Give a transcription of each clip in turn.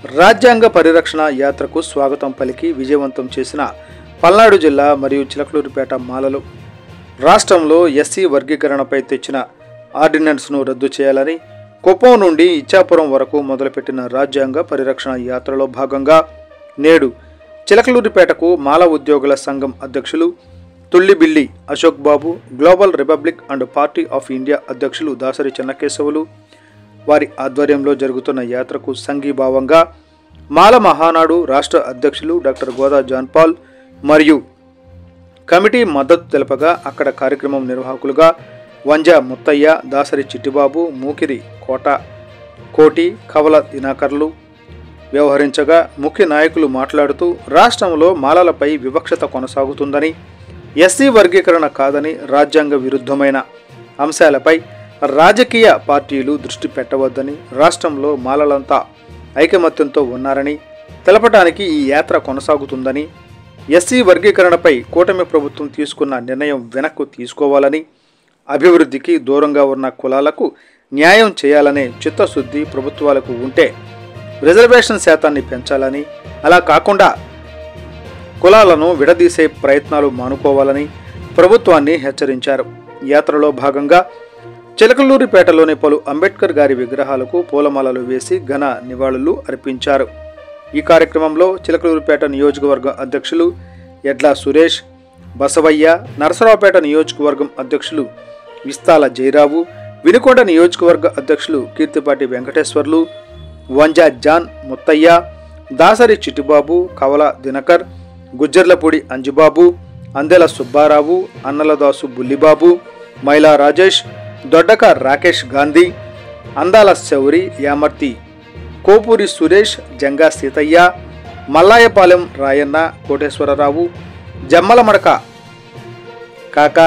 రాజ్యాంగ పరిరక్షణ యాత్రకు స్వాగతం పలికి విజయవంతం చేసిన పల్నాడు జిల్లా మరియు చిలకలూరిపేట మాలలు రాష్ట్రంలో ఎస్సీ వర్గీకరణపై తెచ్చిన ఆర్డినెన్స్ను రద్దు చేయాలని కుప్పం నుండి ఇచ్చాపురం వరకు మొదలుపెట్టిన రాజ్యాంగ పరిరక్షణ యాత్రలో భాగంగా నేడు చిలకలూరిపేటకు మాల ఉద్యోగుల సంఘం అధ్యక్షులు Tullibilli Ashok Babu, global republic and party of India అధ్యక్షులు దాసరి చెన్నకేశవులు వారి ఆధ్వర్యంలో జరుగుతున్న యాత్రకు సంఘీభావంగా మాల మహానాడు రాష్ట్ర అధ్యక్షులు డాక్టర్ గోదా జాన్పాల్ మరియు కమిటీ మద్దతు తెలపగా అక్కడ కార్యక్రమం నిర్వాహకులుగా వంజా ముత్తయ్య, దాసరి చిట్టిబాబు, మూకిరి కోటి, కవల దినాకర్లు వ్యవహరించగా ముఖ్య నాయకులు మాట్లాడుతూ రాష్ట్రంలో మాలలపై వివక్షత కొనసాగుతుందని, ఎస్సీ వర్గీకరణ కాదని, రాజ్యాంగ విరుద్ధమైన అంశాలపై రాజకీయ పార్టీలు దృష్టి పెట్టవద్దని, రాష్ట్రంలో మాలలంతా ఐకమత్యంతో ఉన్నారని తెలపడానికి ఈ యాత్ర కొనసాగుతుందని, ఎస్సీ వర్గీకరణపై కూటమి ప్రభుత్వం తీసుకున్న నిర్ణయం వెనక్కు తీసుకోవాలని, అభివృద్ధికి దూరంగా ఉన్న కులాలకు న్యాయం చేయాలనే చిత్తశుద్ధి ప్రభుత్వాలకు ఉంటే రిజర్వేషన్ శాతాన్ని పెంచాలని, అలా కాకుండా కులాలను విడదీసే ప్రయత్నాలు మానుకోవాలని ప్రభుత్వాన్ని హెచ్చరించారు. యాత్రలో భాగంగా చిలకలూరిపేటలోని పలు అంబేద్కర్ గారి విగ్రహాలకు పూలమాలలు వేసి ఘన నివాళులు అర్పించారు. ఈ కార్యక్రమంలో చిలకలూరిపేట నియోజకవర్గ అధ్యక్షులు ఎడ్ల సురేష్, బసవయ్య, నరసరావుపేట నియోజకవర్గం అధ్యక్షులు విస్తాల జయరావు, వినుకొండ నియోజకవర్గ అధ్యక్షులు కీర్తిపాటి వెంకటేశ్వర్లు, వంజా జాన్ ముత్తయ్య, దాసరి చిట్టిబాబు, కవల దినకర్, గుజ్జర్లపూడి అంజుబాబు, అందెల సుబ్బారావు, అన్నలదాసు బుల్లిబాబు, మైలా రాజేష్, దొడ్డక రాకేష్ గాంధీ, అందాల శౌరి, యామర్తి కోపూరి సురేష్, జంగా సీతయ్య, మల్లాయపాలెం రాయన్న, కోటేశ్వరరావు, జమ్మలమడక కాక,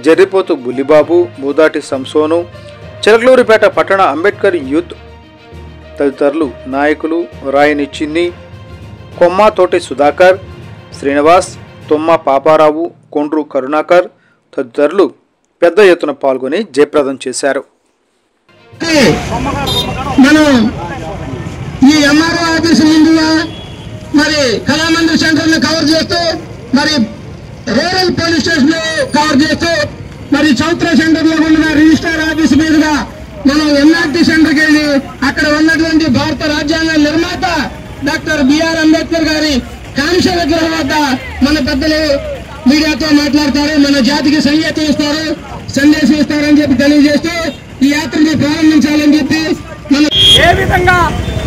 జర్రిపోతు బుల్లిబాబు, బూదాటి సంసోను, చిలకలూరిపేట పట్టణ అంబేద్కర్ యూత్ తదితరులు నాయకులు రాయని చిన్ని, కొమ్మాతోటి సుధాకర్, శ్రీనివాస్, తుమ్మ పాపారావు, కొండ్రు కరుణాకర్ తదితరులు పెద్ద ఎత్తున పాల్గొని జయప్రదం చేశారు. మనం ఈ ఎంఆర్ఓ ఆఫీస్ ముందుగా మరి కళామందిర్ సెంటర్ ని కవర్ చేస్తూ, మరి రూరల్ పోలీస్ స్టేషన్ కవర్ చేస్తూ, మరి చౌత్ర సెంటర్ లో ఉన్న రిజిస్ట్రార్ ఆఫీస్ మీదుగా మనం ఎన్ఆర్టీ సెంటర్కి వెళ్ళి అక్కడ ఉన్నటువంటి భారత రాజ్యాంగ నిర్మాత డాక్టర్ బిఆర్ అంబేద్కర్ గారి కాంస్య విగ్రహం వద్ద మన పెద్దలు మీడియాతో మాట్లాడతారు, మన జాతికి సంకేతం ఇస్తారు, సందేశం ఇస్తారని చెప్పి తెలియజేస్తూ ఈ యాత్రని ప్రారంభించాలని చెప్పి మనం ఏ విధంగా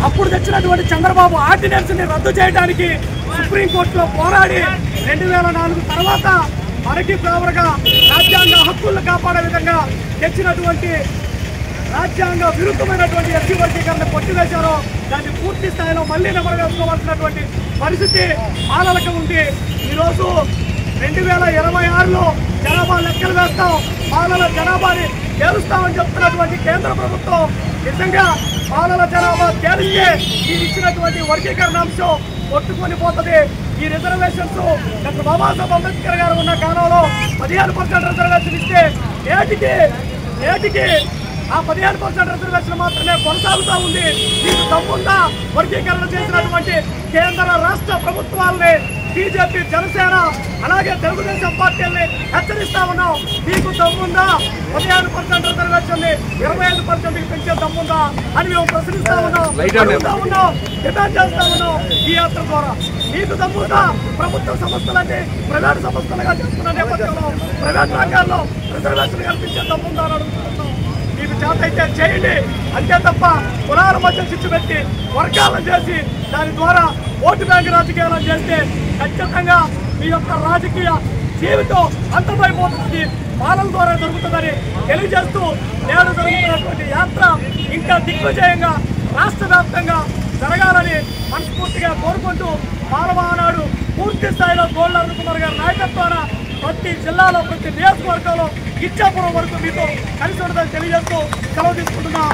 అప్పుడు తెచ్చినటువంటి చంద్రబాబు ఆర్డినెన్స్ ని రద్దు చేయడానికి సుప్రీంకోర్టులో పోరాడి 2004 తర్వాత మనకి ఫేవర్గా రాజ్యాంగ హక్కులను కాపాడే విధంగా తెచ్చినటువంటి రాజ్యాంగ విరుద్ధమైనటువంటి ఎస్సీ వర్గీకరణ కొట్టివేశారో దాన్ని పూర్తి స్థాయిలో మళ్లీ నెమరువేసుకోవాల్సినటువంటి పరిస్థితి మాలలకు ఉంది. ఈరోజు 2026లో జనాభా లెక్కలు వేస్తాం, మాలల జనాభాని తేలుస్తామని చెప్తున్నటువంటి కేంద్ర ప్రభుత్వం నిజంగా మాలల జనాభా తేలిస్తే ఈ ఇచ్చినటువంటి వర్గీకరణ అంశం కొట్టుకొని పోతుంది. ఈ రిజర్వేషన్స్ డాక్టర్ బాబాసాహెబ్ అంబేద్కర్ గారు ఉన్న కాలంలో 15% రిజర్వేషన్ ఇస్తే ఏటికి ఆ 15% రిజర్వేషన్ మాత్రమే కొనసాగుతూ ఉంది. మీకు తప్పుందా వర్గీకరణ చేసినటువంటి కేంద్ర రాష్ట్ర ప్రభుత్వాలని, బీజేపీ, జనసేన అలాగే తెలుగుదేశం పార్టీల్ని హెచ్చరిస్తా ఉన్నాం. మీకు దమ్ముందా 15% రిజర్వేషన్ ని 25% పెంచే దమ్ముందా అని మేము ప్రశ్నిస్తా ఉన్నాం, డిమాండ్ చేస్తా ఉన్నాం. ఈ యాత్ర ద్వారా మీకు దమ్ముందా ప్రభుత్వ సంస్థలన్నీ ప్రైవేట్ సంస్థలుగా చేస్తున్న నేపథ్యంలో ప్రైవేట్ రంగాల్లో రిజర్వేషన్ కల్పించే దమ్ముందా అని అడుగుతున్నాం. మీకు చేత అయితే చేయండి, అంతే తప్ప కులాల మధ్య చిచ్చు పెట్టి వర్గాలను చేసి దాని ద్వారా ఓటు బ్యాంక్ రాజకీయాలను చేస్తే ఖచ్చితంగా మీ యొక్క రాజకీయ జీవితం అంతమైపోతుంది, పాలన ద్వారా జరుగుతుందని తెలియజేస్తూ నేడు జరుగుతున్నటువంటి యాత్ర ఇంకా దిగ్విజయంగా రాష్ట్ర వ్యాప్తంగా జరగాలని మనస్ఫూర్తిగా కోరుకుంటూ మానవానాడు పూర్తి స్థాయిలో గోళ్ళ కుమార్ గారి నాయకత్వాన ప్రతి జిల్లాలో, ప్రతి నియోజకవర్గంలో ఇచ్చాపురం వరకు మీతో కలిసి ఉండదని తెలియజేస్తూ సెలవు తీసుకుంటున్నా.